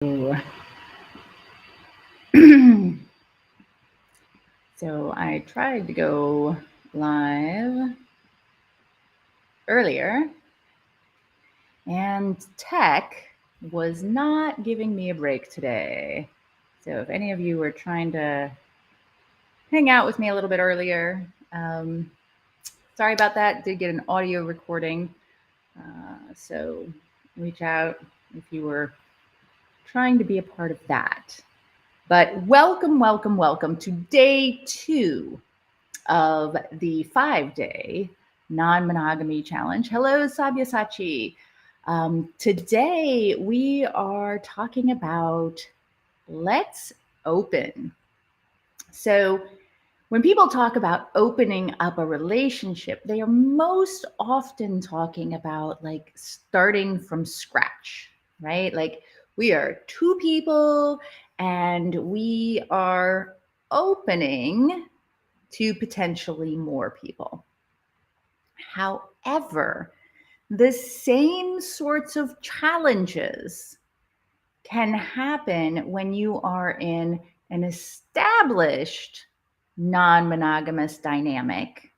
So I tried to go live earlier, and tech was not giving me a break today. So if any of you were trying to hang out with me a little bit earlier, sorry about that. Did get an audio recording. So reach out if you were trying to be a part of that. But welcome to day 2 of the 5-day non-monogamy challenge. Hello, Sabyasachi. Today we are talking about let's open. So when people talk about opening up a relationship, they are most often talking about like starting from scratch, right? Like we are 2 people and we are opening to potentially more people. However, the same sorts of challenges can happen when you are in an established non-monogamous dynamic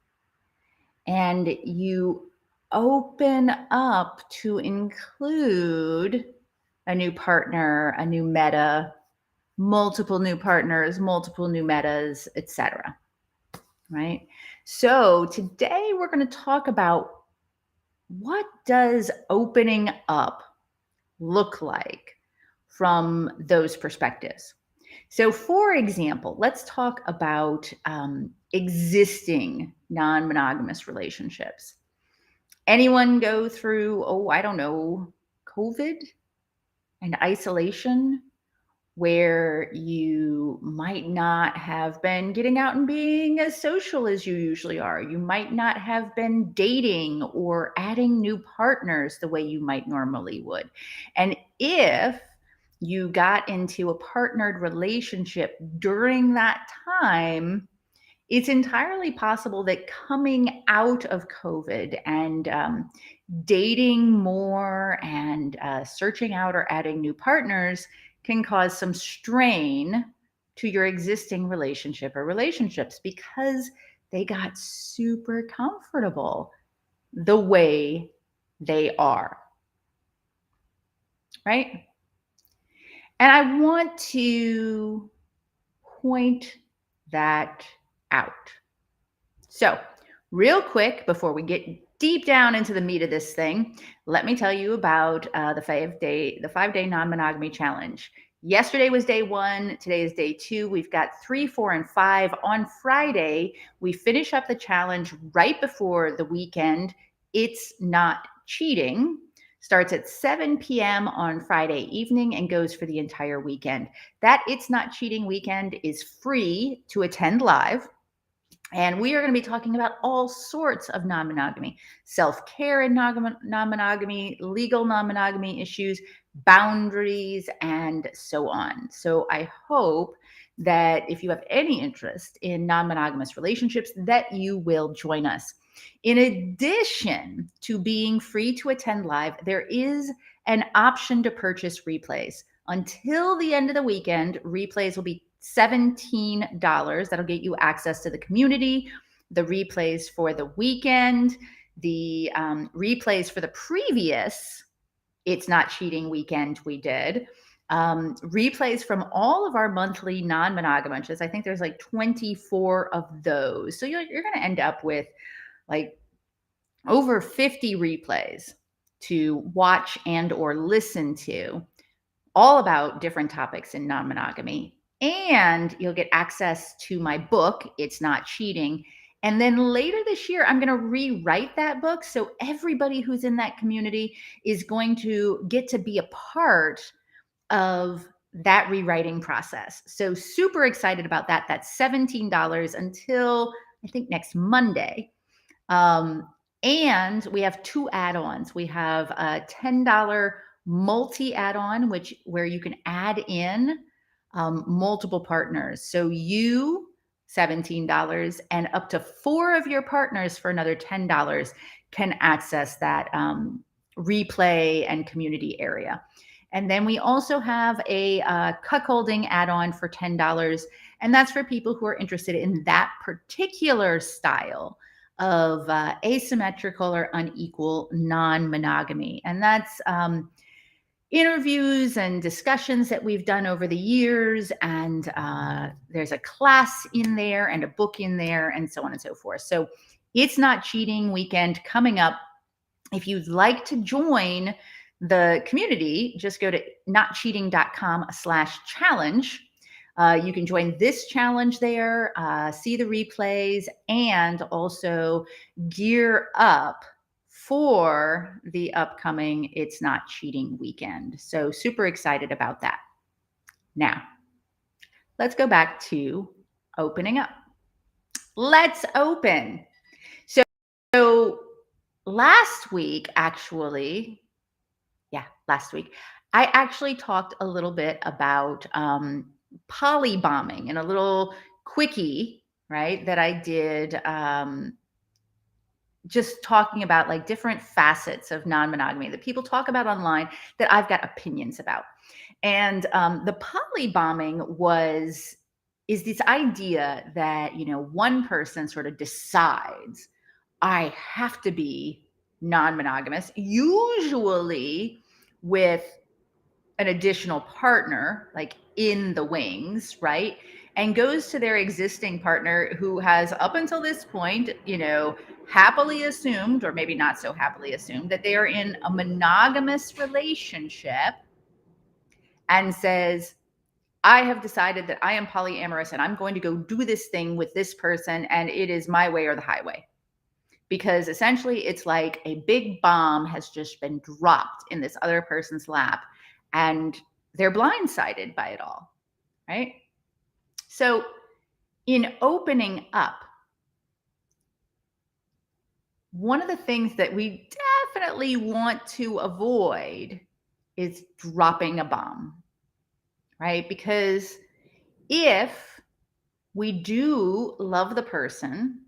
and you open up to include a new partner, a new meta, multiple new partners, multiple new metas, etc. Right? So today we're going to talk about what does opening up look like from those perspectives. So for example, let's talk about existing non-monogamous relationships. Anyone go through, I don't know, COVID and isolation, where you might not have been getting out and being as social as you usually are. You might not have been dating or adding new partners the way you might normally would. And if you got into a partnered relationship during that time, it's entirely possible that coming out of COVID and dating more and searching out or adding new partners can cause some strain to your existing relationship or relationships because they got super comfortable the way they are. Right? And I want to point that out. So, real quick, before we get deep down into the meat of this thing, let me tell you about the 5-day non-monogamy challenge. Yesterday was day 1. Today is day 2. We've got 3, 4, and 5. On Friday, we finish up the challenge right before the weekend. It's not cheating. Starts at 7 p.m. on Friday evening and goes for the entire weekend. That It's Not Cheating weekend is free to attend live. And we are going to be talking about all sorts of non-monogamy, self-care in non-monogamy, legal non-monogamy issues, boundaries, and so on. So I hope that if you have any interest in non-monogamous relationships, that you will join us. In addition to being free to attend live, there is an option to purchase replays. Until the end of the weekend, replays will be $17. That'll get you access to the community, the replays for the weekend, the replays for the previous It's Not Cheating weekend we did, replays from all of our monthly non-monogamous. I think there's like 24 of those. So you're going to end up with like over 50 replays to watch and or listen to, all about different topics in non-monogamy. And you'll get access to my book, It's Not Cheating. And then later this year, I'm going to rewrite that book. So everybody who's in that community is going to get to be a part of that rewriting process. So super excited about that. That's $17 until I think next Monday. And we have 2 add-ons. We have a $10 multi add-on, where you can add in multiple partners. So you $17 and up to 4 of your partners for another $10 can access that replay and community area. And then we also have a cuckolding add-on for $10. And that's for people who are interested in that particular style of asymmetrical or unequal non-monogamy. And that's interviews and discussions that we've done over the years. And there's a class in there and a book in there and so on and so forth. So It's Not Cheating weekend coming up. If you'd like to join the community, just go to notcheating.com/challenge. You can join this challenge there, see the replays, and also gear up for the upcoming It's Not Cheating weekend. So super excited about that. Now, let's go back to opening up. Let's open. So last week, I actually talked a little bit about poly bombing and a little quickie, right, that I did just talking about like different facets of non-monogamy that people talk about online that I've got opinions about. And the poly bombing is this idea that, one person sort of decides, I have to be non-monogamous, usually with an additional partner, like in the wings, right? And goes to their existing partner who has up until this point, happily assumed, or maybe not so happily assumed, that they are in a monogamous relationship, and says, I have decided that I am polyamorous and I'm going to go do this thing with this person, and it is my way or the highway. Because essentially it's like a big bomb has just been dropped in this other person's lap and they're blindsided by it all, right? So in opening up, one of the things that we definitely want to avoid is dropping a bomb, right? Because if we do love the person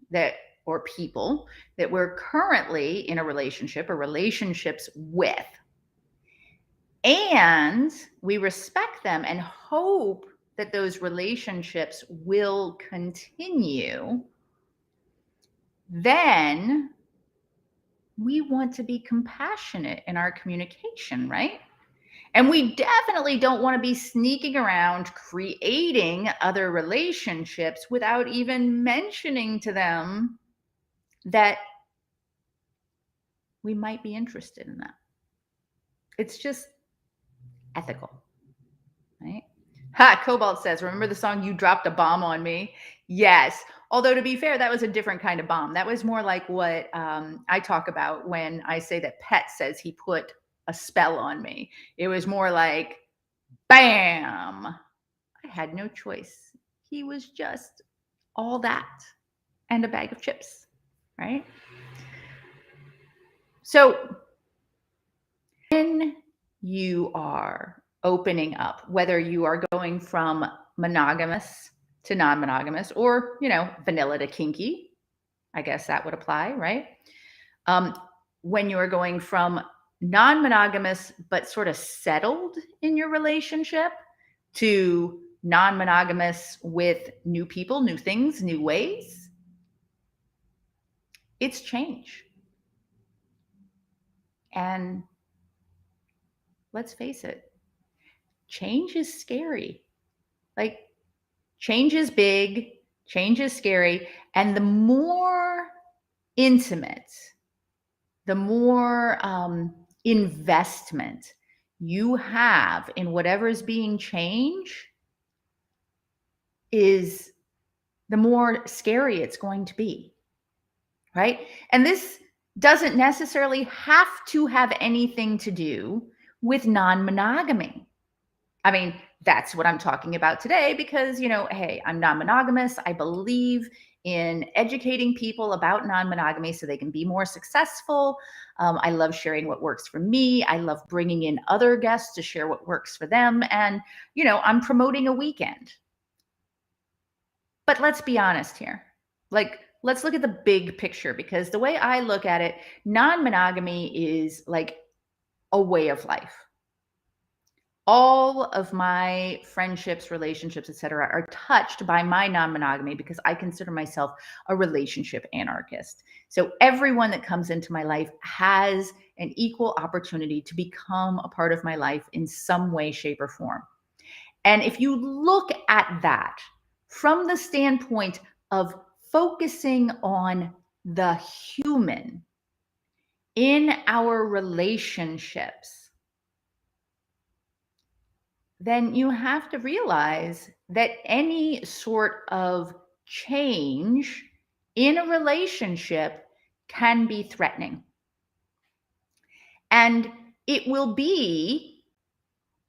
or people that we're currently in a relationship or relationships with, and we respect them and hope that those relationships will continue, then we want to be compassionate in our communication, right? And we definitely don't want to be sneaking around creating other relationships without even mentioning to them that we might be interested in that. It's just ethical, right? Cobalt says, remember the song You Dropped a Bomb on Me? Yes. Although to be fair, that was a different kind of bomb. That was more like what I talk about when I say that Pet says he put a spell on me. It was more like, bam. I had no choice. He was just all that and a bag of chips, right? So when you are opening up, whether you are going from monogamous to non-monogamous, or, vanilla to kinky, I guess that would apply, right? When you are going from non-monogamous, but sort of settled in your relationship, to non-monogamous with new people, new things, new ways, it's change. And let's face it, change is scary. Like, change is big, change is scary. And the more intimate, the more investment you have in whatever is being changed, is the more scary it's going to be, right? And this doesn't necessarily have to have anything to do with non-monogamy. I mean, that's what I'm talking about today because, hey, I'm non-monogamous. I believe in educating people about non-monogamy so they can be more successful. I love sharing what works for me. I love bringing in other guests to share what works for them. And, I'm promoting a weekend. But let's be honest here. Like, let's look at the big picture, because the way I look at it, non-monogamy is like a way of life. All of my friendships, relationships, etc., are touched by my non-monogamy because I consider myself a relationship anarchist. So everyone that comes into my life has an equal opportunity to become a part of my life in some way, shape, or form. And if you look at that from the standpoint of focusing on the human in our relationships, then you have to realize that any sort of change in a relationship can be threatening. And it will be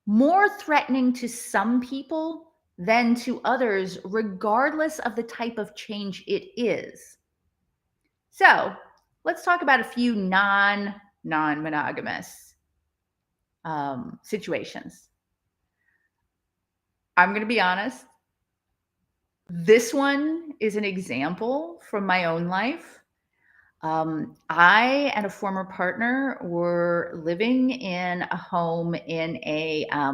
more threatening to some people than to others, regardless of the type of change it is. So let's talk about a few non-monogamous situations. I'm going to be honest. This one is an example from my own life. I and a former partner were living in a home in a, I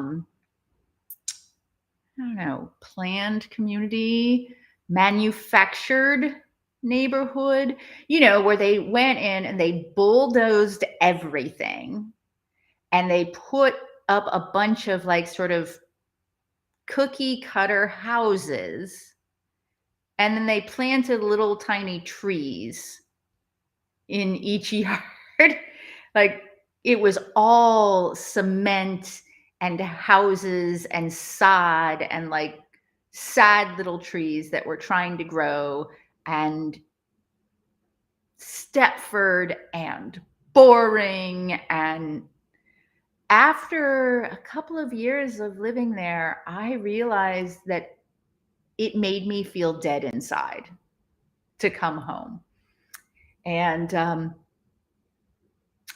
don't know, planned community, manufactured neighborhood, where they went in and they bulldozed everything and they put up a bunch of like sort of cookie cutter houses. And then they planted little tiny trees in each yard. Like it was all cement and houses and sod and like sad little trees that were trying to grow, and Stepford and boring. And after a couple of years of living there, I realized that it made me feel dead inside to come home. And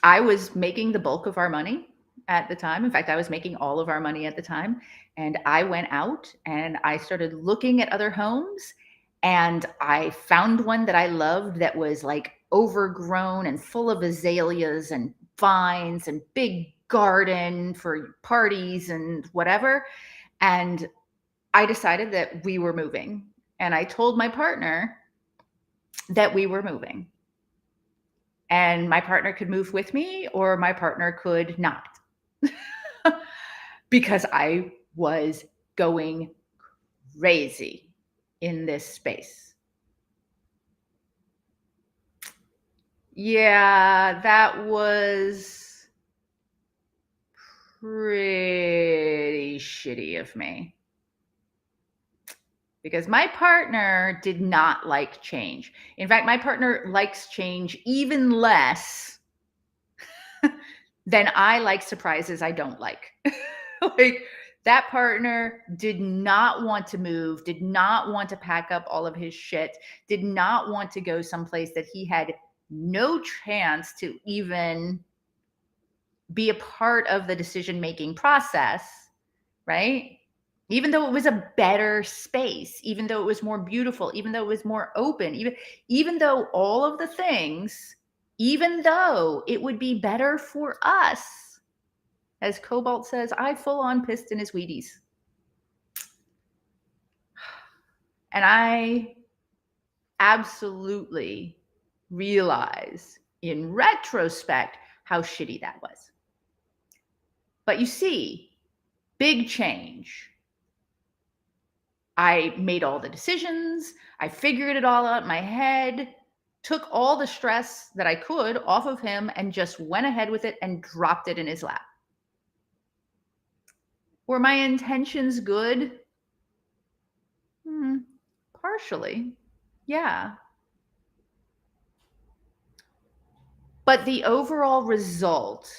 I was making the bulk of our money at the time. In fact, I was making all of our money at the time. And I went out and I started looking at other homes. And I found one that I loved that was like overgrown and full of azaleas and vines and big garden for parties and whatever. And I decided that we were moving. And I told my partner that we were moving. And my partner could move with me or my partner could not. Because I was going crazy in this space. Yeah, that was pretty shitty of me. Because my partner did not like change. In fact, my partner likes change even less than I like surprises I don't like. Like that partner did not want to move, did not want to pack up all of his shit, did not want to go someplace that he had no chance to even be a part of the decision-making process, right? Even though it was a better space, even though it was more beautiful, even though it was more open, even though all of the things, even though it would be better for us, as Cobalt says, I full on pissed in his Wheaties. And I absolutely realize in retrospect how shitty that was. But you see, big change. I made all the decisions. I figured it all out in my head, took all the stress that I could off of him and just went ahead with it and dropped it in his lap. Were my intentions good? Partially, yeah. But the overall result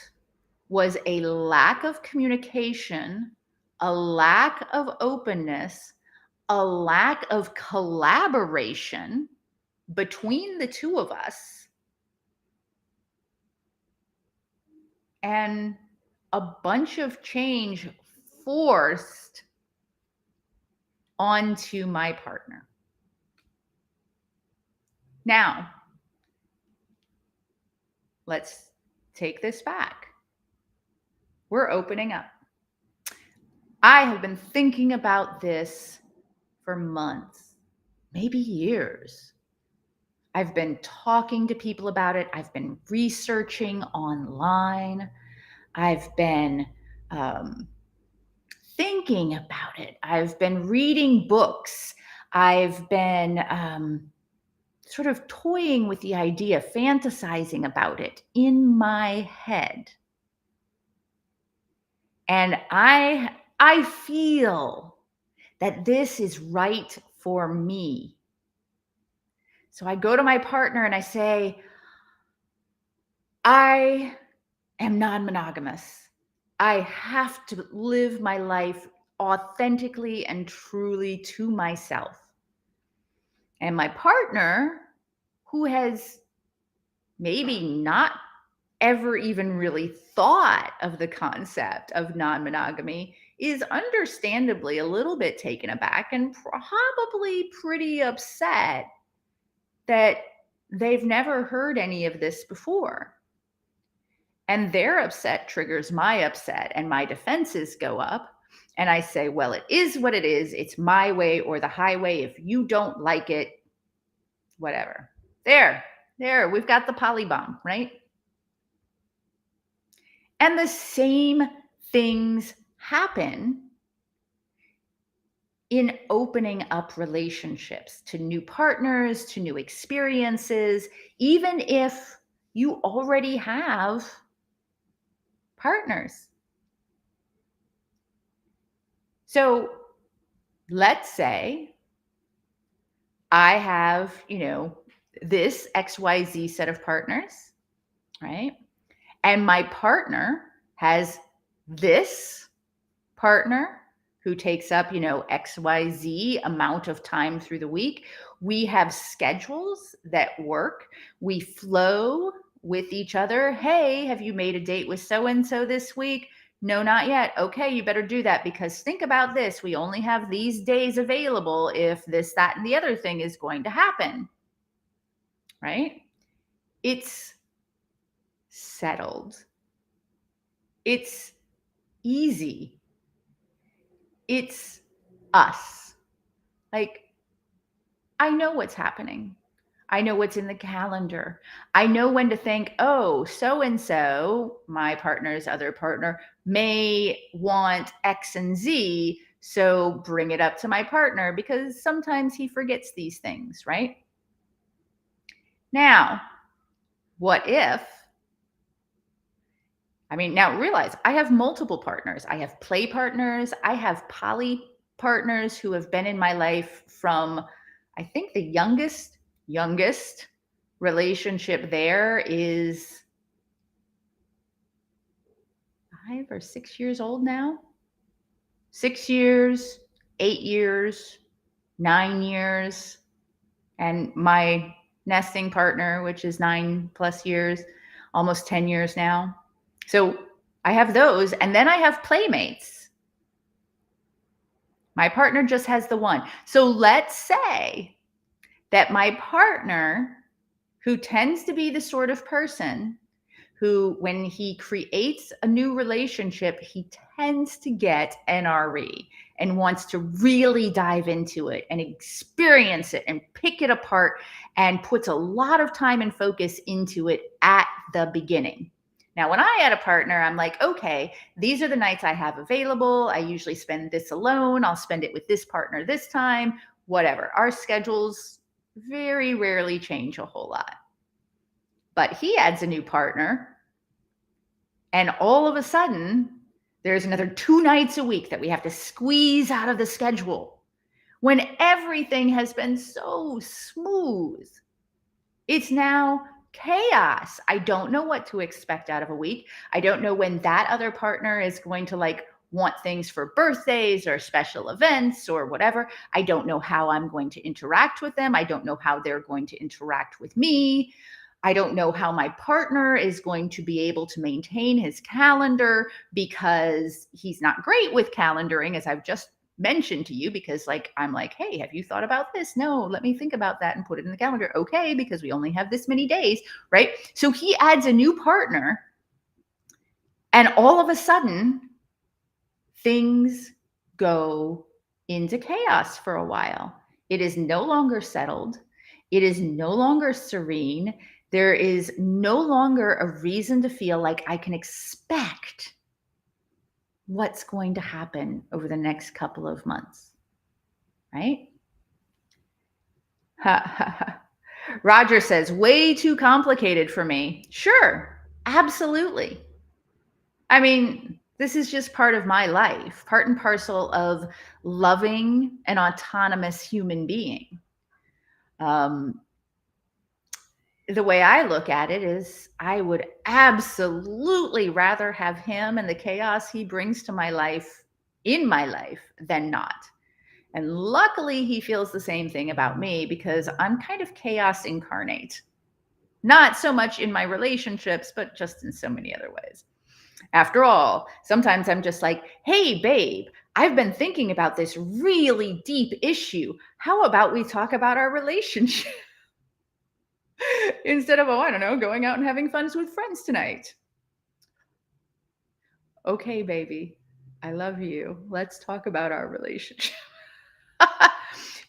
was a lack of communication, a lack of openness, a lack of collaboration between the two of us, and a bunch of change forced onto my partner. Now, let's take this back. We're opening up. I have been thinking about this for months, maybe years. I've been talking to people about it. I've been researching online. I've been um, thinking about it. I've been reading books. I've been sort of toying with the idea, fantasizing about it in my head. And I feel that this is right for me. So I go to my partner and I say, I am non-monogamous. I have to live my life authentically and truly to myself. And my partner, who has maybe not ever even really thought of the concept of non-monogamy, is understandably a little bit taken aback and probably pretty upset that they've never heard any of this before. And their upset triggers my upset, and my defenses go up. And I say, well, it is what it is. It's my way or the highway. If you don't like it, whatever. There, we've got the poly bomb, right? And the same things happen in opening up relationships to new partners, to new experiences, even if you already have partners. So let's say I have, this XYZ set of partners, right? And my partner has this partner who takes up, XYZ amount of time through the week. We have schedules that work. We flow with each other. Hey, have you made a date with so-and-so this week? No, not yet. Okay, you better do that, because think about this. We only have these days available if this, that, and the other thing is going to happen, right? It's settled. It's easy. It's us. Like, I know what's happening. I know what's in the calendar. I know when to think, oh, so and so, my partner's other partner, may want X and Z. So bring it up to my partner, because sometimes he forgets these things, right? Now, what if? Now realize I have multiple partners. I have play partners. I have poly partners who have been in my life from, I think the youngest relationship there is 5 or 6 years old now. 6 years, 8 years, 9 years. And my nesting partner, which is 9+ years, almost 10 years now. So I have those. And then I have playmates. My partner just has the one. So let's say that my partner, who tends to be the sort of person who, when he creates a new relationship, he tends to get NRE and wants to really dive into it and experience it and pick it apart, and puts a lot of time and focus into it at the beginning. Now, when I had a partner, I'm like, okay, these are the nights I have available. I usually spend this alone. I'll spend it with this partner this time, whatever. Our schedules very rarely change a whole lot. But he adds a new partner, and all of a sudden, there's another 2 nights a week that we have to squeeze out of the schedule when everything has been so smooth. It's now chaos. I don't know what to expect out of a week. I don't know when that other partner is going to want things for birthdays or special events or whatever. I don't know how I'm going to interact with them. I don't know how they're going to interact with me. I don't know how my partner is going to be able to maintain his calendar, because he's not great with calendaring, as I've just mentioned to you, because I'm like, hey, have you thought about this? No, let me think about that and put it in the calendar. Okay, because we only have this many days, right? So he adds a new partner, and all of a sudden things go into chaos for a while. It is no longer settled. It is no longer serene. There is no longer a reason to feel like I can expect what's going to happen over the next couple of months, right? Roger says, way too complicated for me. Sure, absolutely. I mean, this is just part of my life, part and parcel of loving an autonomous human being. The way I look at it is I would absolutely rather have him and the chaos he brings to my life in my life than not. And luckily, he feels the same thing about me because I'm kind of chaos incarnate. Not so much in my relationships, but just in so many other ways. After all, sometimes I'm just like, hey, babe, I've been thinking about this really deep issue. How about we talk about our relationship? Instead of, oh, I don't know, going out and having fun with friends tonight. Okay, baby, I love you. Let's talk about our relationship.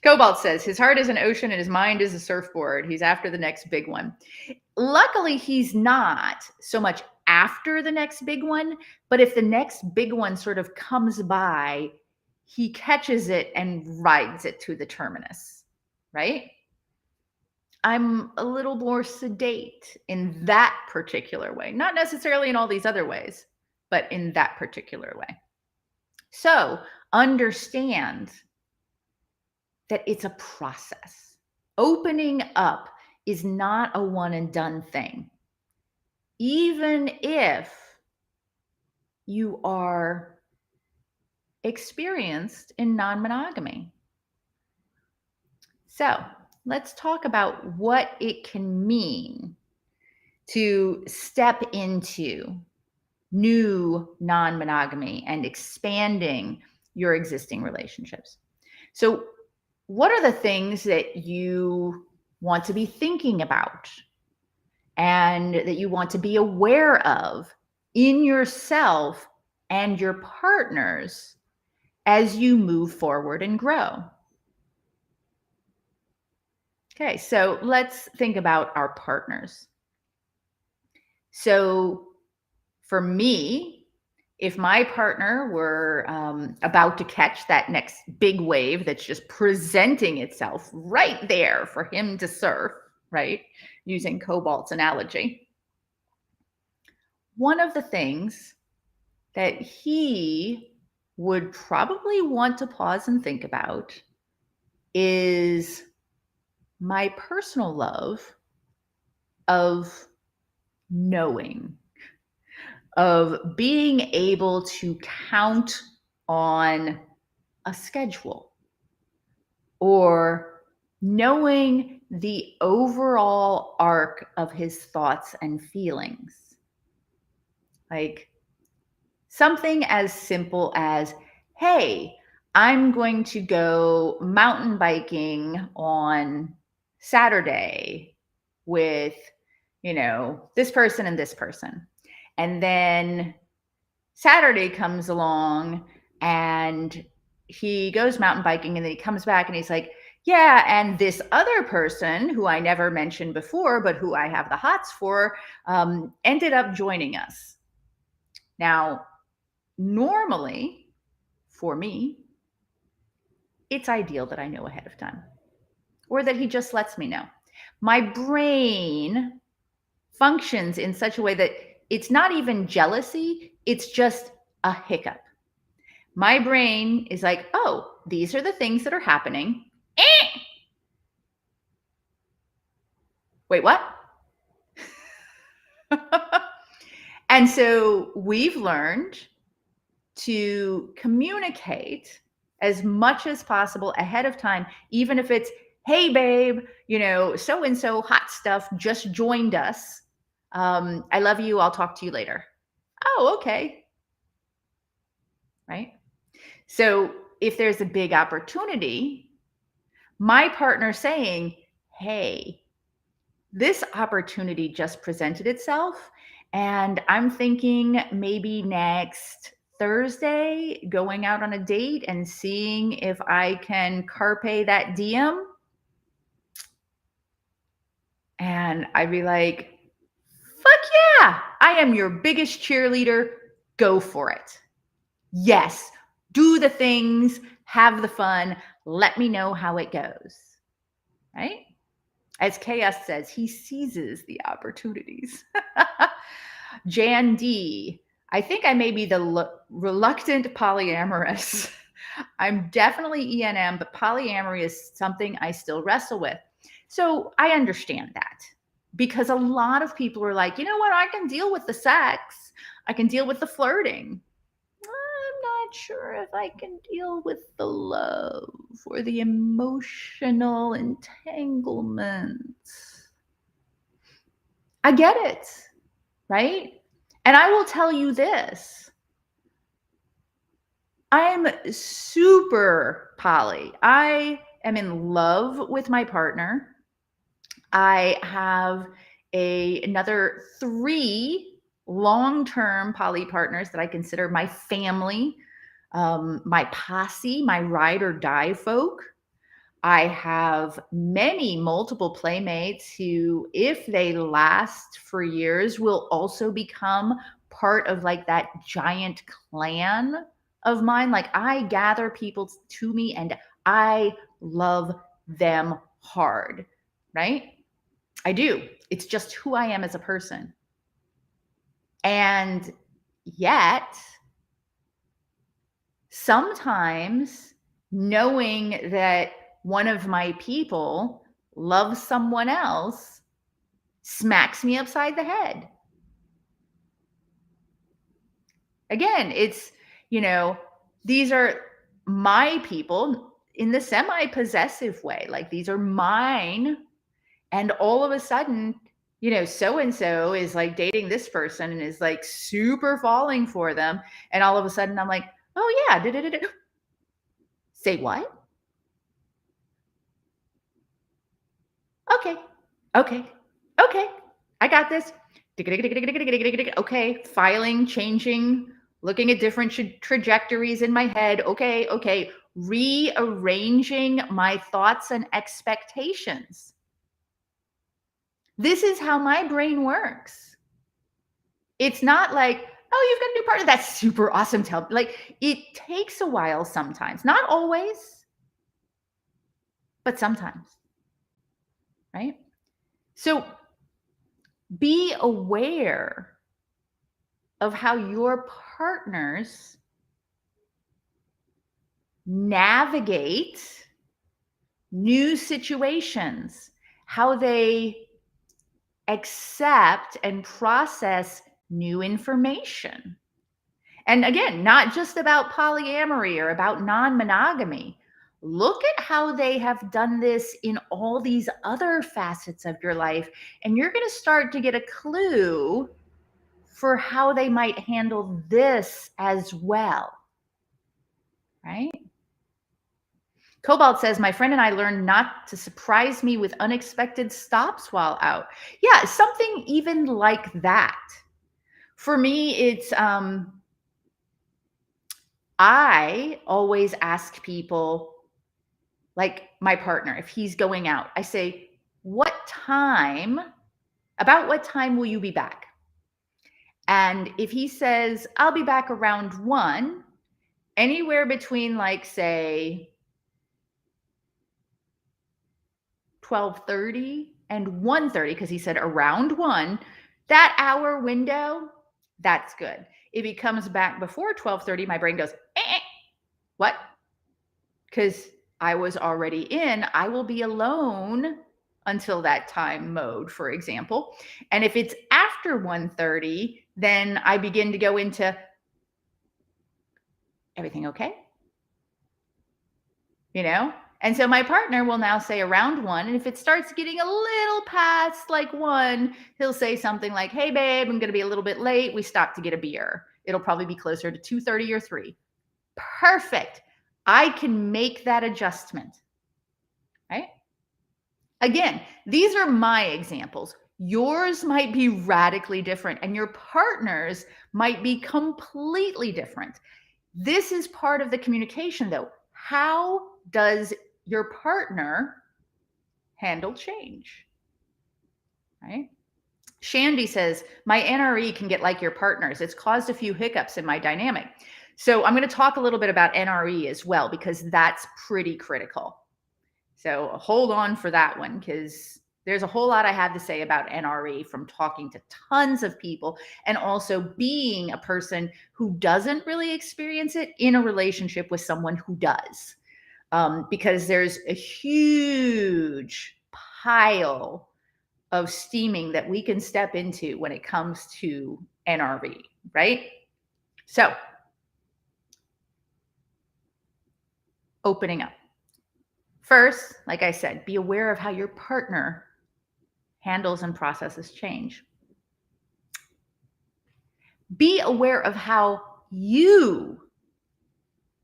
Cobalt says his heart is an ocean and his mind is a surfboard. He's after the next big one. Luckily, he's not so much after the next big one, but if the next big one sort of comes by, he catches it and rides it to the terminus, right? I'm a little more sedate in that particular way, not necessarily in all these other ways, but in that particular way. So understand that it's a process. Opening up is not a one and done thing. Even if you are experienced in non-monogamy. So let's talk about what it can mean to step into new non-monogamy and expanding your existing relationships. So what are the things that you want to be thinking about and that you want to be aware of in yourself and your partners as you move forward and grow? Okay, so let's think about our partners. So for me, if my partner were about to catch that next big wave that's just presenting itself right there for him to surf, right? Using Cobalt's analogy. One of the things that he would probably want to pause and think about is my personal love of knowing, of being able to count on a schedule or knowing the overall arc of his thoughts and feelings. Like something as simple as, hey, I'm going to go mountain biking on Saturday with, this person and this person. And then Saturday comes along and he goes mountain biking and then he comes back and he's like, yeah, and this other person who I never mentioned before, but who I have the hots for, ended up joining us. Now, normally, for me, it's ideal that I know ahead of time or that he just lets me know. My brain functions in such a way that it's not even jealousy, it's just a hiccup. My brain is like, oh, these are the things that are happening. Wait, what? And so we've learned to communicate as much as possible ahead of time, even if it's, hey, babe, so-and-so hot stuff just joined us. I love you. I'll talk to you later. Oh, okay. Right? So if there's a big opportunity, my partner saying, hey, this opportunity just presented itself, and I'm thinking maybe next Thursday going out on a date and seeing if I can carpe that diem. And I'd be like, fuck yeah, I am your biggest cheerleader. Go for it. Yes, do the things, have the fun. Let me know how it goes. Right? As KS says, he seizes the opportunities. Jan D, I think I may be the reluctant polyamorous. I'm definitely ENM, but polyamory is something I still wrestle with. So I understand that, because a lot of people are like, you know what, I can deal with the sex, I can deal with the flirting. I'm not sure if I can deal with the love or the emotional entanglement. I get it, right? And I will tell you this. I'm super poly. I am in love with my partner. I have another 3 long-term poly partners that I consider my family, my posse, my ride or die folk. I have multiple playmates who, if they last for years, will also become part of like that giant clan of mine. Like, I gather people to me and I love them hard, right? I do. It's just who I am as a person. And yet, sometimes knowing that one of my people loves someone else smacks me upside the head. Again, it's, these are my people in the semi-possessive way. Like, these are mine. And all of a sudden, so-and-so is like dating this person and is like super falling for them. And all of a sudden I'm like, oh yeah, say what? Okay. Okay. Okay. I got this. Okay. Filing, changing, looking at different trajectories in my head. Okay. Okay. Rearranging my thoughts and expectations. This is how my brain works. It's not like, oh, you've got a new partner. That's super awesome. Like, it takes a while sometimes. Not always, but sometimes. Right? So be aware of how your partners navigate new situations, how they accept and process new information. And again, not just about polyamory or about non-monogamy. Look at how they have done this in all these other facets of your life, and you're going to start to get a clue for how they might handle this as well. Right? Cobalt says, my friend and I learned not to surprise me with unexpected stops while out. Yeah, something even like that. For me, it's I always ask people, like my partner, if he's going out, I say, about what time will you be back? And if he says, I'll be back around 1, anywhere between, like, say, 12:30 and 1:30, because he said around 1, that hour window, that's good. If he comes back before 12:30, my brain goes, what? Because I was already in, I will be alone until that time mode, for example. And if it's after 1:30, then I begin to go into, everything okay? And so my partner will now say around 1. And if it starts getting a little past like 1, he'll say something like, hey, babe, I'm going to be a little bit late. We stopped to get a beer. It'll probably be closer to 2:30 or 3. Perfect. I can make that adjustment. Right? Again, these are my examples. Yours might be radically different, and your partner's might be completely different. This is part of the communication, though. How does your partner handle change? Right? Shandy says, my NRE can get like your partner's. It's caused a few hiccups in my dynamic. So I'm going to talk a little bit about NRE as well, because that's pretty critical. So hold on for that one, because there's a whole lot I have to say about NRE from talking to tons of people, and also being a person who doesn't really experience it in a relationship with someone who does. Because there's a huge pile of steaming that we can step into when it comes to NRE, right? So, opening up. First, like I said, be aware of how your partner handles and processes change. Be aware of how you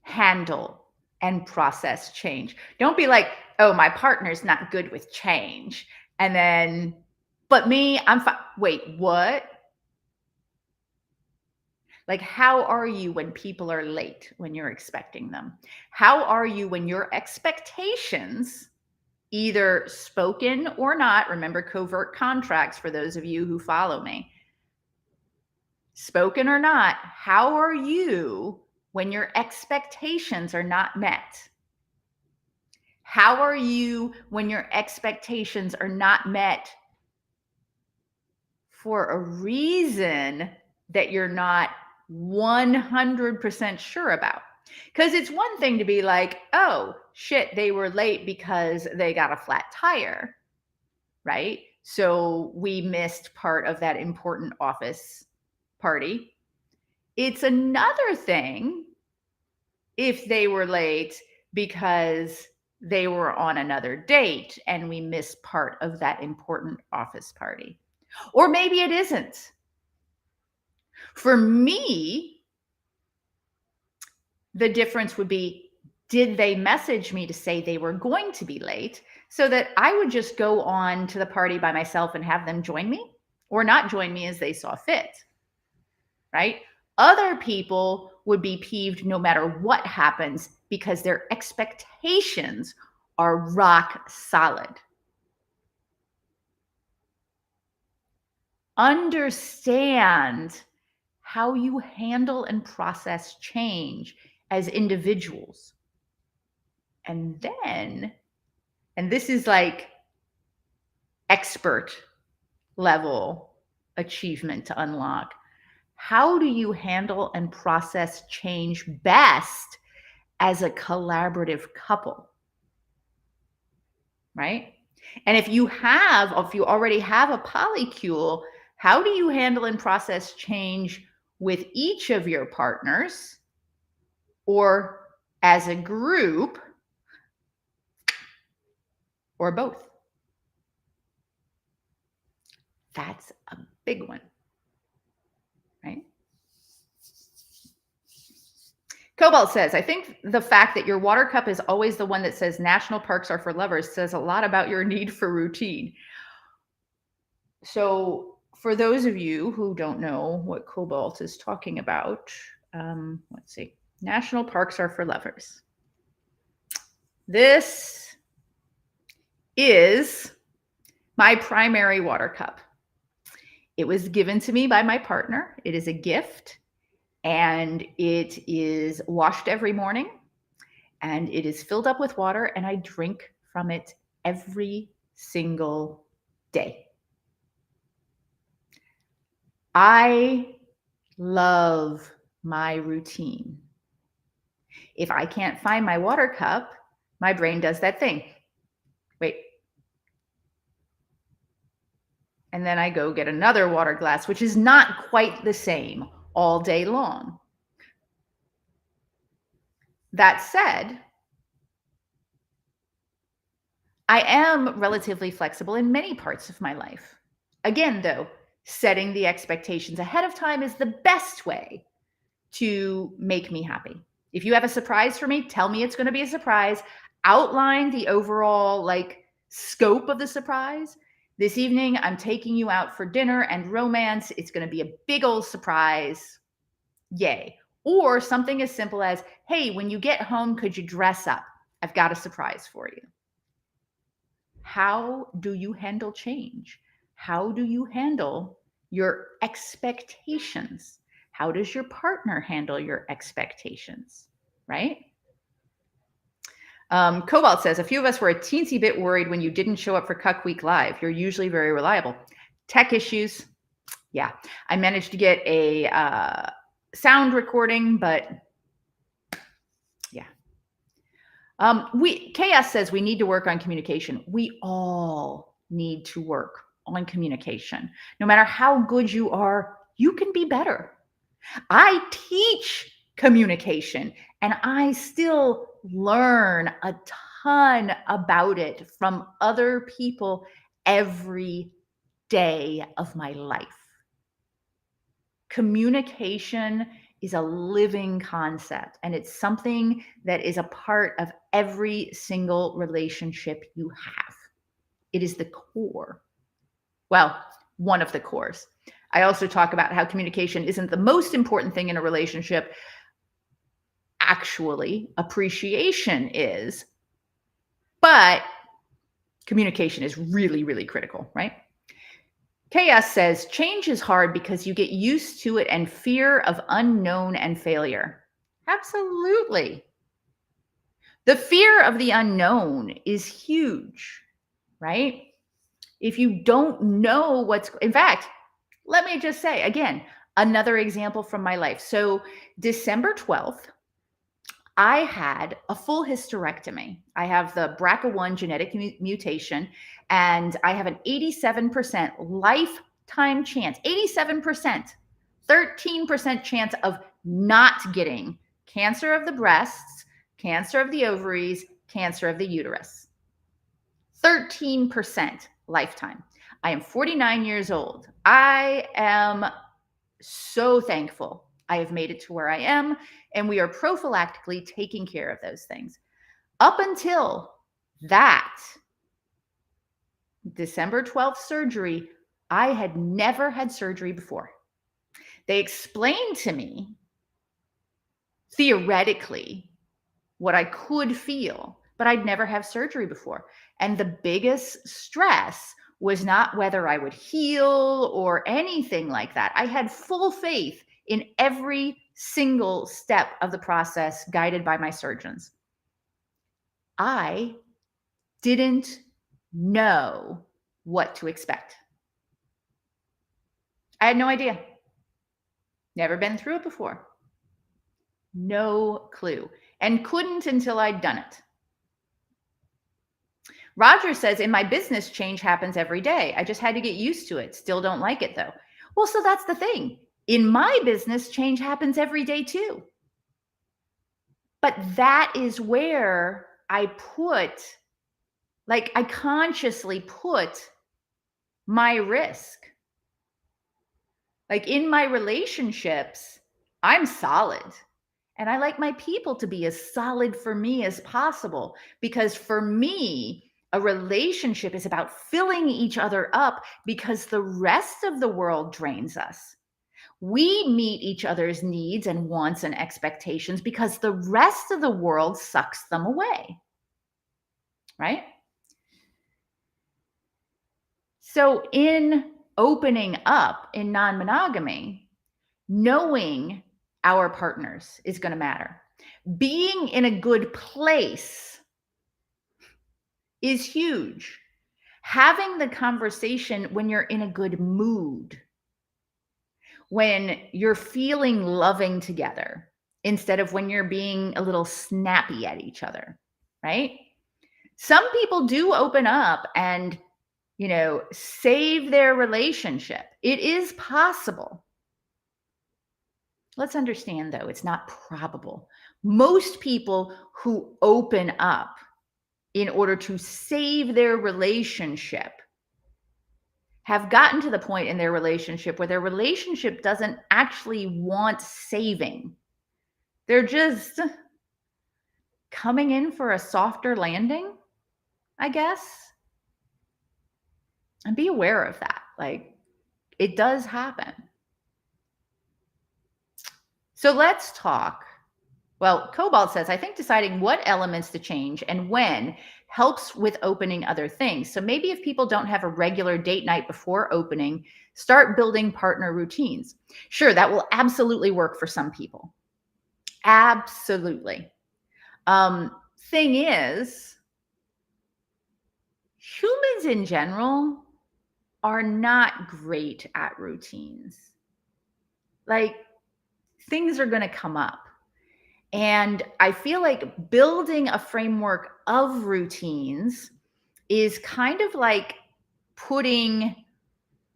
handle and process change. Don't be like, oh, my partner's not good with change. And then, but me, I'm fine. Wait, what? Like, how are you when people are late when you're expecting them? How are you when your expectations, either spoken or not, remember covert contracts for those of you who follow me, spoken or not, how are you when your expectations are not met? How are you when your expectations are not met for a reason that you're not 100% sure about? Because it's one thing to be like, oh, shit, they were late because they got a flat tire, right? So we missed part of that important office party. It's another thing if they were late because they were on another date and we missed part of that important office party. Or maybe it isn't. For me, the difference would be, did they message me to say they were going to be late so that I would just go on to the party by myself and have them join me, or not join me as they saw fit, right? Other people would be peeved no matter what happens because their expectations are rock solid. Understand how you handle and process change as individuals. And then, and this is like expert level achievement to unlock, how do you handle and process change best as a collaborative couple? Right? And if you already have a polycule, how do you handle and process change with each of your partners, or as a group, or both? That's a big one, right? Cobalt says, I think the fact that your water cup is always the one that says national parks are for lovers says a lot about your need for routine. So for those of you who don't know what Cobalt is talking about, let's see. National parks are for lovers. This is my primary water cup. It was given to me by my partner. It is a gift, and it is washed every morning, and it is filled up with water, and I drink from it every single day. I love my routine. If I can't find my water cup, my brain does that thing. Wait. And then I go get another water glass, which is not quite the same all day long. That said, I am relatively flexible in many parts of my life. Again, though, setting the expectations ahead of time is the best way to make me happy. If you have a surprise for me, tell me it's going to be a surprise. Outline the overall scope of the surprise, This evening, I'm taking you out for dinner and romance. It's going to be a big old surprise. Yay. Or something as simple as, hey, when you get home, could you dress up? I've got a surprise for you. How do you handle change? How do you handle your expectations? How does your partner handle your expectations? Right? Cobalt says, a few of us were a teensy bit worried when you didn't show up for Cuck Week Live. You're usually very reliable. Tech issues. Yeah. I managed to get a sound recording, but yeah. KS says we need to work on communication. We all need to work on communication. No matter how good you are, you can be better. I teach communication and I still learn a ton about it from other people every day of my life. Communication is a living concept, and it's something that is a part of every single relationship you have. It is the core. Well, one of the cores. I also talk about how communication isn't the most important thing in a relationship. Actually, appreciation is, but communication is really, really critical, right? KS says, change is hard because you get used to it and fear of unknown and failure. Absolutely. The fear of the unknown is huge, right? If you don't know in fact, let me just say again, another example from my life. So December 12th, I had a full hysterectomy. I have the BRCA1 genetic mutation, and I have an 87% lifetime chance, 87%, 13% chance of not getting cancer of the breasts, cancer of the ovaries, cancer of the uterus. 13% lifetime. I am 49 years old. I am so thankful I have made it to where I am, and we are prophylactically taking care of those things. Up until that December 12th surgery, I had never had surgery before. They explained to me theoretically what I could feel, but I'd never have surgery before. And the biggest stress was not whether I would heal or anything like that. I had full faith in every single step of the process guided by my surgeons. I didn't know what to expect. I had no idea. Never been through it before. No clue. And couldn't until I'd done it. Roger says, in my business, change happens every day. I just had to get used to it. Still don't like it though. Well, so that's the thing. In my business, change happens every day too. But that is where I consciously put my risk. Like in my relationships, I'm solid. And I like my people to be as solid for me as possible, because for me, a relationship is about filling each other up because the rest of the world drains us. We meet each other's needs and wants and expectations because the rest of the world sucks them away. Right? So in opening up in non-monogamy, knowing our partners is going to matter. Being in a good place is huge. Having the conversation when you're in a good mood, when you're feeling loving together, instead of when you're being a little snappy at each other, right? Some people do open up and, save their relationship. It is possible. Let's understand, though, it's not probable. Most people who open up in order to save their relationship have gotten to the point in their relationship where their relationship doesn't actually want saving. They're just coming in for a softer landing, I guess. And be aware of that. Like, it does happen. So let's talk. Well, Cobalt says, I think deciding what elements to change and when helps with opening other things. So maybe if people don't have a regular date night before opening, start building partner routines. Sure, that will absolutely work for some people. Absolutely. Thing is, humans in general are not great at routines. Like, things are going to come up. And I feel like building a framework of routines is kind of like putting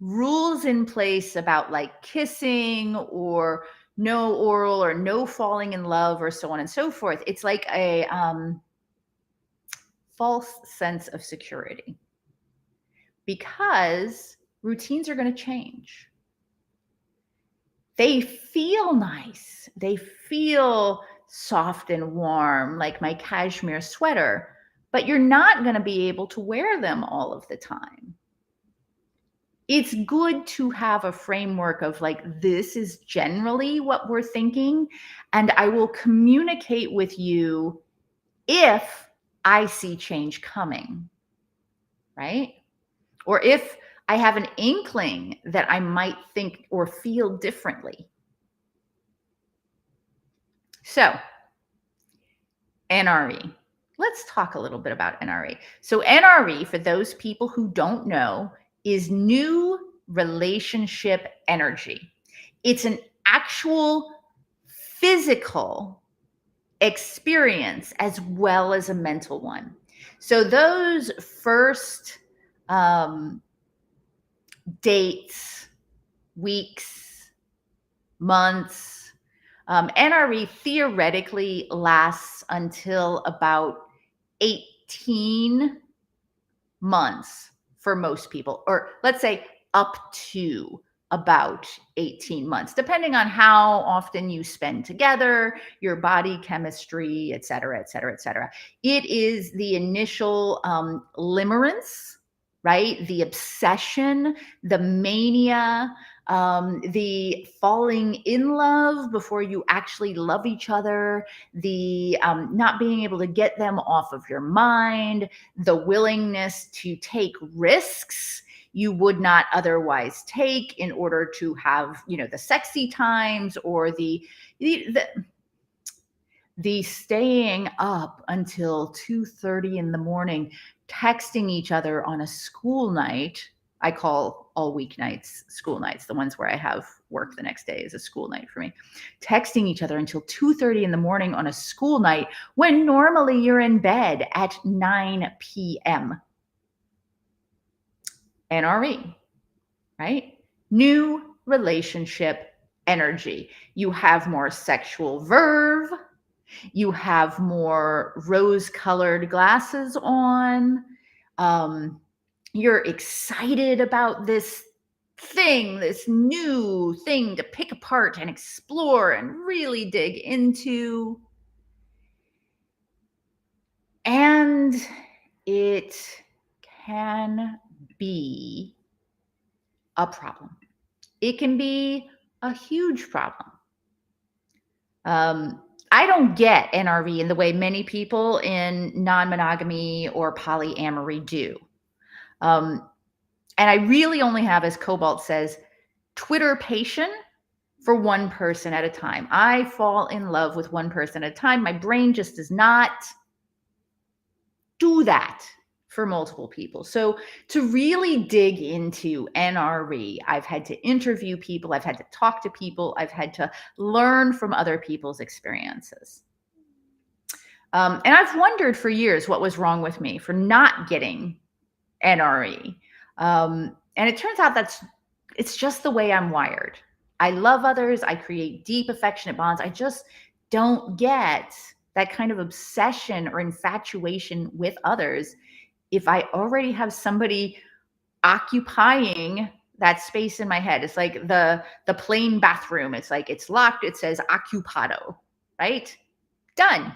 rules in place about like kissing or no oral or no falling in love or so on and so forth. It's like a false sense of security because routines are going to change. They feel nice. They feel soft and warm, like my cashmere sweater, but you're not going to be able to wear them all of the time. It's good to have a framework of like, this is generally what we're thinking, and I will communicate with you if I see change coming, right? Or if I have an inkling that I might think or feel differently. So, NRE. Let's talk a little bit about NRE. So, NRE, for those people who don't know, is new relationship energy. It's an actual physical experience as well as a mental one. So, those first dates, weeks, months, NRE theoretically lasts until about 18 months for most people, or let's say up to about 18 months, depending on how often you spend together, your body chemistry, et cetera, et cetera, et cetera. It is the initial limerence, right? The obsession, the mania, the falling in love before you actually love each other, the not being able to get them off of your mind, the willingness to take risks you would not otherwise take in order to have, you know, the sexy times or the staying up until 2:30 in the morning, texting each other on a school night. I call all weeknights school nights. The ones where I have work the next day is a school night for me. Texting each other until 2:30 in the morning on a school night when normally you're in bed at 9 p.m. NRE, right? New relationship energy. You have more sexual verve. You have more rose-colored glasses on. You're excited about this thing, this new thing to pick apart and explore and really dig into. And it can be a problem. It can be a huge problem. I don't get NRV in the way many people in non-monogamy or polyamory do. And I really only have, as Cobalt says, Twitter patient for one person at a time. I fall in love with one person at a time. My brain just does not do that for multiple people. So to really dig into NRE, I've had to interview people, I've had to talk to people, I've had to learn from other people's experiences. And I've wondered for years what was wrong with me for not getting NRE. And it turns out it's just the way I'm wired. I love others. I create deep, affectionate bonds. I just don't get that kind of obsession or infatuation with others if I already have somebody occupying that space in my head. It's like the plain bathroom. It's like it's locked. It says occupado, right? Done.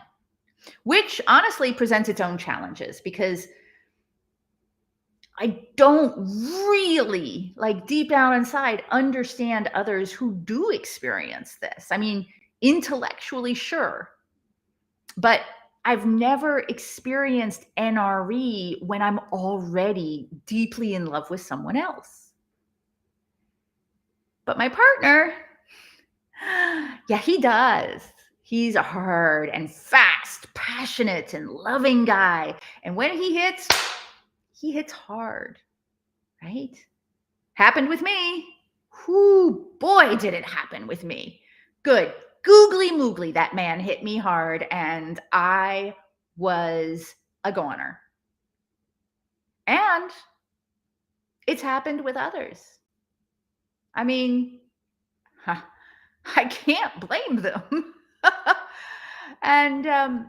Which honestly presents its own challenges because I don't really, like, deep down inside, understand others who do experience this. I mean, intellectually, sure, but I've never experienced NRE when I'm already deeply in love with someone else. But my partner, yeah, he does. He's a hard and fast, passionate and loving guy. And when he hits hard, right? Happened with me. Whoo, boy, did it happen with me. Good. Googly moogly, that man hit me hard, and I was a goner. And it's happened with others. I mean, I can't blame them. And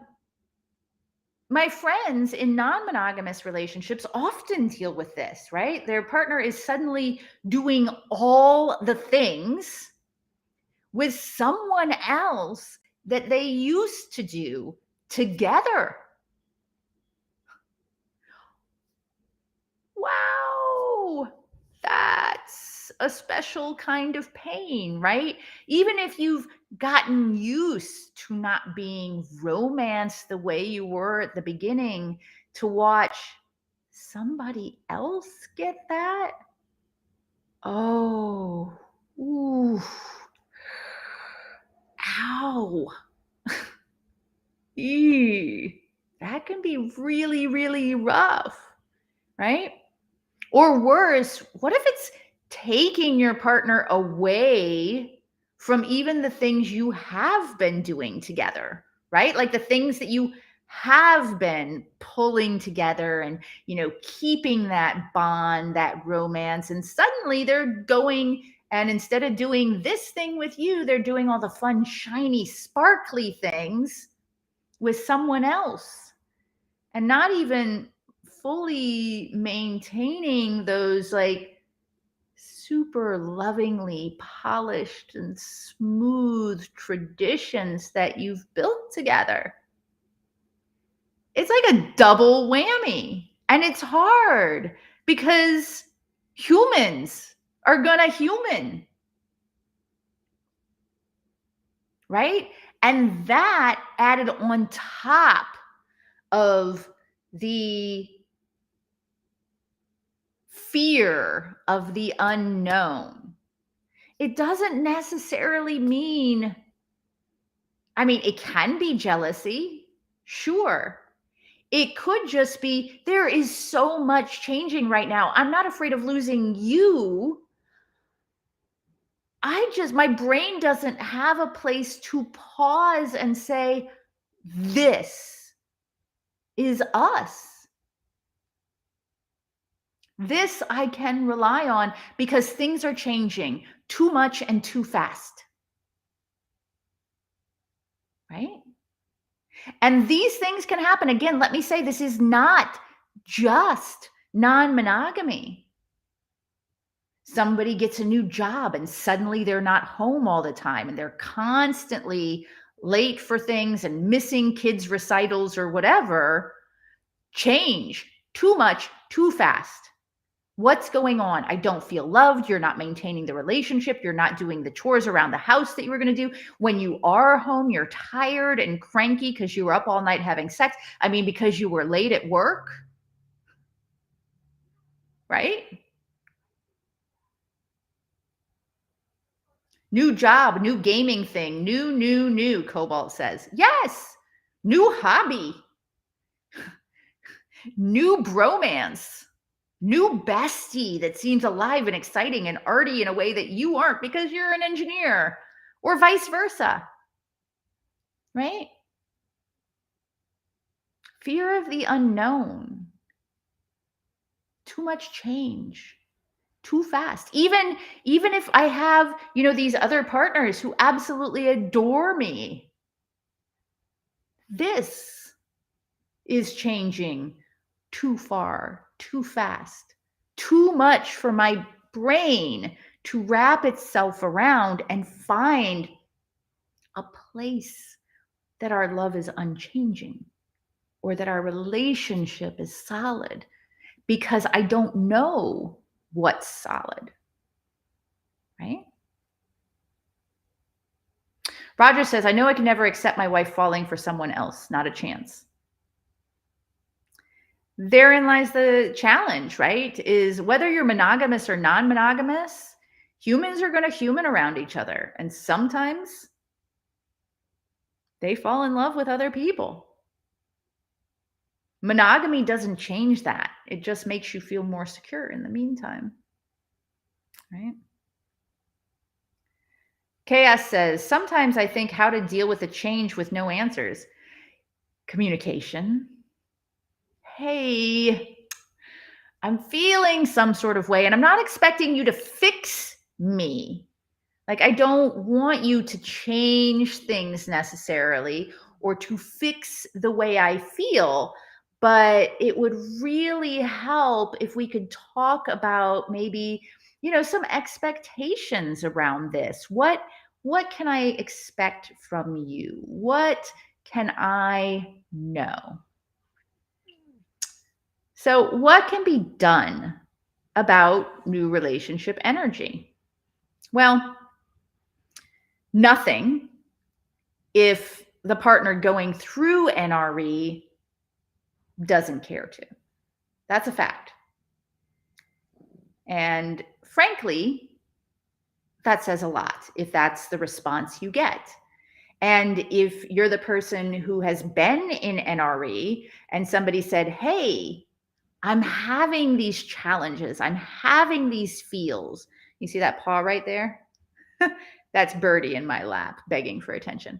my friends in non-monogamous relationships often deal with this, right? Their partner is suddenly doing all the things with someone else that they used to do together. Wow, that's a special kind of pain, right? Even if you've gotten used to not being romanced the way you were at the beginning, to watch somebody else get that. Oh, ooh, ow. Eee, that can be really, really rough, right? Or worse, what if it's taking your partner away from even the things you have been doing together, right? Like the things that you have been pulling together and, keeping that bond, that romance, and suddenly they're going and instead of doing this thing with you, they're doing all the fun, shiny, sparkly things with someone else and not even fully maintaining those like super lovingly polished and smooth traditions that you've built together. It's like a double whammy. And it's hard because humans are gonna human, right? And that added on top of the fear of the unknown. It doesn't necessarily mean, I mean, it can be jealousy, sure. It could just be there is so much changing right now. I'm not afraid of losing you. My brain doesn't have a place to pause and say, this is us. This I can rely on because things are changing too much and too fast. Right? And these things can happen. Again, let me say this is not just non monogamy. Somebody gets a new job and suddenly they're not home all the time and they're constantly late for things and missing kids' recitals or whatever. Change too much, too fast. What's going on? I don't feel loved. You're not maintaining the relationship. You're not doing the chores around the house that you were going to do. When you are home, you're tired and cranky because you were up all night having sex. I mean, because you were late at work, right? New job, new gaming thing, new, Cobalt says. Yes, new hobby, new bromance. New bestie that seems alive and exciting and arty in a way that you aren't because you're an engineer, or vice versa, right? Fear of the unknown, too much change, too fast. Even if I have, these other partners who absolutely adore me, this is changing too far, too fast, too much for my brain to wrap itself around and find a place that our love is unchanging or that our relationship is solid. because I don't know what's solid, right? Roger says, I know I can never accept my wife falling for someone else. Not a chance. Therein lies the challenge, right? Is whether you're monogamous or non-monogamous, humans are going to human around each other. And sometimes they fall in love with other people. Monogamy doesn't change that. It just makes you feel more secure in the meantime, right? Chaos says, sometimes I think how to deal with a change with no answers. Communication. Hey, I'm feeling some sort of way, and I'm not expecting you to fix me. Like, I don't want you to change things necessarily or to fix the way I feel, but it would really help if we could talk about maybe, some expectations around this. What can I expect from you? What can I know? So, what can be done about new relationship energy? Well, nothing if the partner going through NRE doesn't care to. That's a fact. And frankly, that says a lot if that's the response you get. And if you're the person who has been in NRE and somebody said, hey, I'm having these challenges, I'm having these feels. You see that paw right there? That's Birdie in my lap begging for attention.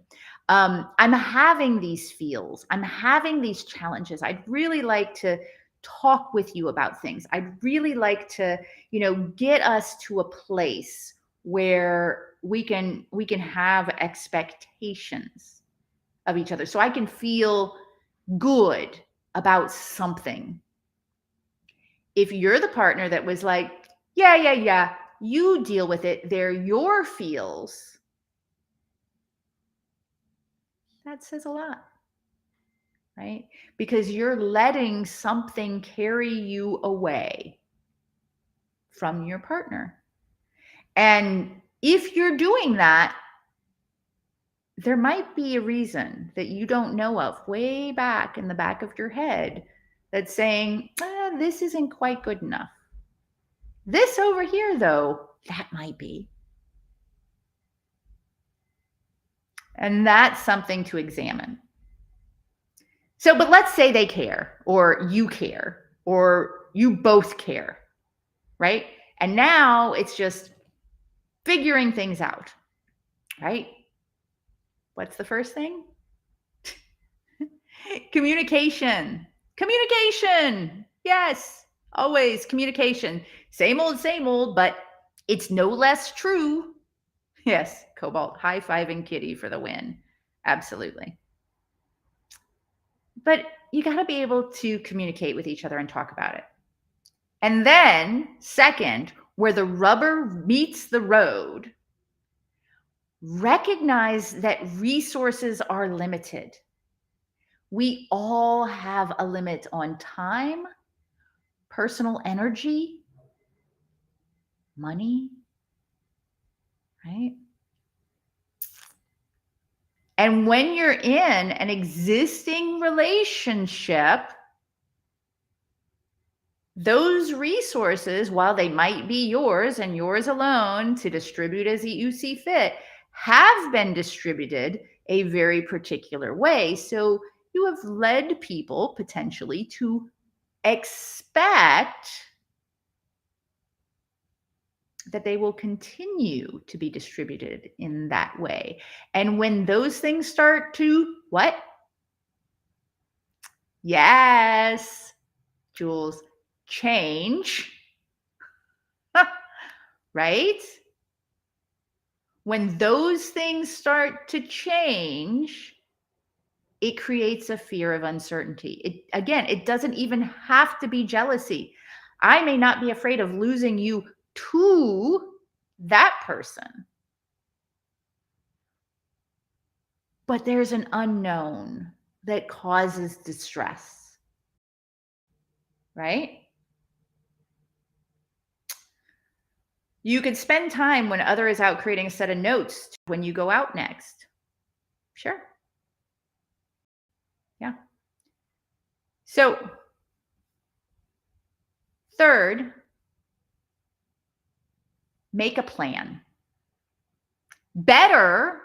I'm having these feels. I'm having these challenges. I'd really like to talk with you about things. I'd really like to, get us to a place where we can have expectations of each other. So I can feel good about something. If you're the partner that was like, yeah, you deal with it, they're your feels, that says a lot, right? Because you're letting something carry you away from your partner. And if you're doing that, there might be a reason that you don't know of way back in the back of your head that's saying, this isn't quite good enough. This over here, though, that might be. And that's something to examine. So, but let's say they care, or you care, or you both care, right? And now it's just figuring things out, right? What's the first thing? Communication. Communication. Yes, always communication. Same old, but it's no less true. Yes, Cobalt, high-fiving Kitty for the win. Absolutely. But you got to be able to communicate with each other and talk about it. And then, second, where the rubber meets the road, recognize that resources are limited. We all have a limit on time, personal energy, money, right? And when you're in an existing relationship, those resources, while they might be yours and yours alone to distribute as you see fit, have been distributed a very particular way. So you have led people potentially to expect that they will continue to be distributed in that way. And when those things start to what? Yes, Jules, change, right? When those things start to change, it creates a fear of uncertainty. It doesn't even have to be jealousy. I may not be afraid of losing you to that person, but there's an unknown that causes distress, right? You could spend time when other is out creating a set of notes when you go out next. Sure. Yeah. So, third, make a plan. Best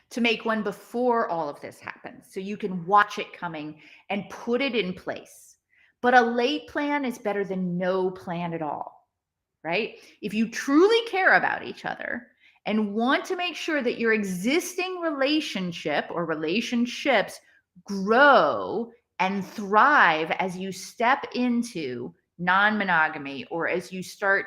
to make one before all of this happens so you can watch it coming and put it in place. But a late plan is better than no plan at all, right? If you truly care about each other and want to make sure that your existing relationship or relationships grow and thrive as you step into non-monogamy or as you start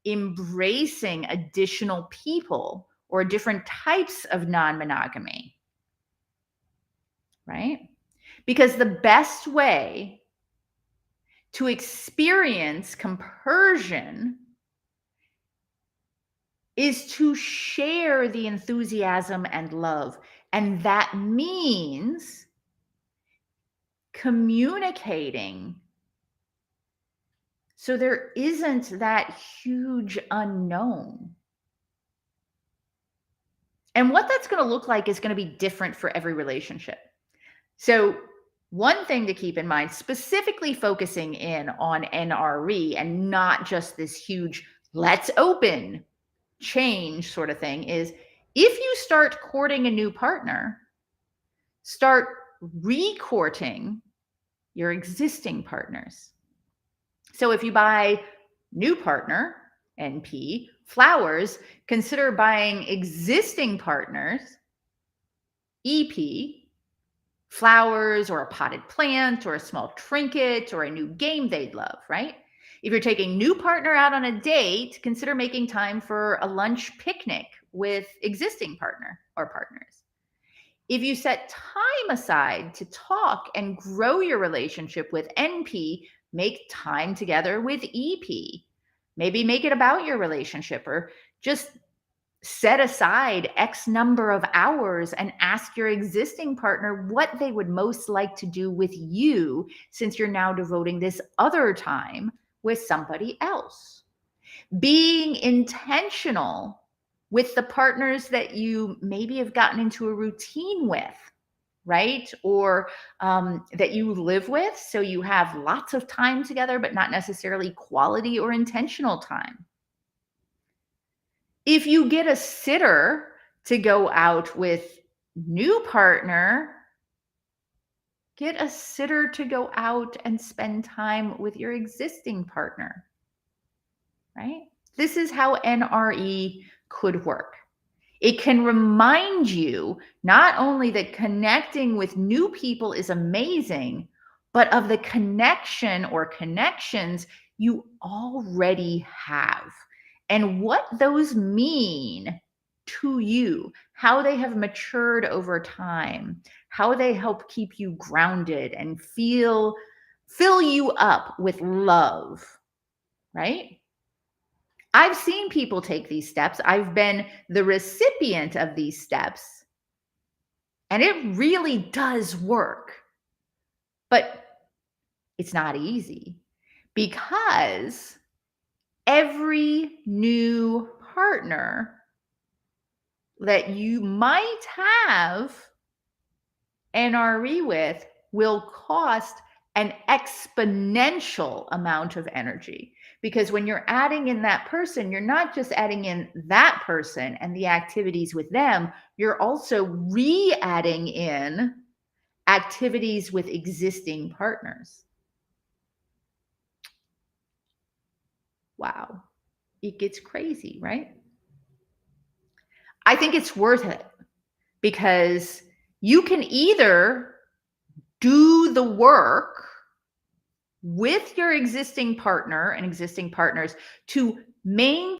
embracing additional people or different types of non-monogamy, right? Because the best way to experience compersion is to share the enthusiasm and love. And that means communicating so there isn't that huge unknown. And what that's going to look like is going to be different for every relationship. So, one thing to keep in mind, specifically focusing in on NRE and not just this huge let's open change sort of thing, is if you start courting a new partner, start re-courting your existing partners. So if you buy new partner, NP, flowers, consider buying existing partners, EP, flowers or a potted plant or a small trinket or a new game they'd love, right? If you're taking new partner out on a date, consider making time for a lunch picnic with existing partner or partners. If you set time aside to talk and grow your relationship with NP, make time together with EP. Maybe make it about your relationship or just set aside X number of hours and ask your existing partner what they would most like to do with you since you're now devoting this other time with somebody else. Being intentional with the partners that you maybe have gotten into a routine with, right? Or that you live with. So you have lots of time together, but not necessarily quality or intentional time. If you get a sitter to go out with new partner, get a sitter to go out and spend time with your existing partner, right? This is how NRE could work. It can remind you not only that connecting with new people is amazing, but of the connection or connections you already have and what those mean to you, how they have matured over time, how they help keep you grounded and fill you up with love, right? I've seen people take these steps. I've been the recipient of these steps, and it really does work. But it's not easy because every new partner that you might have NRE with will cost an exponential amount of energy. Because when you're adding in that person, you're not just adding in that person and the activities with them, you're also re-adding in activities with existing partners. Wow. It gets crazy, right? I think it's worth it because you can either do the work with your existing partner and existing partners to maintain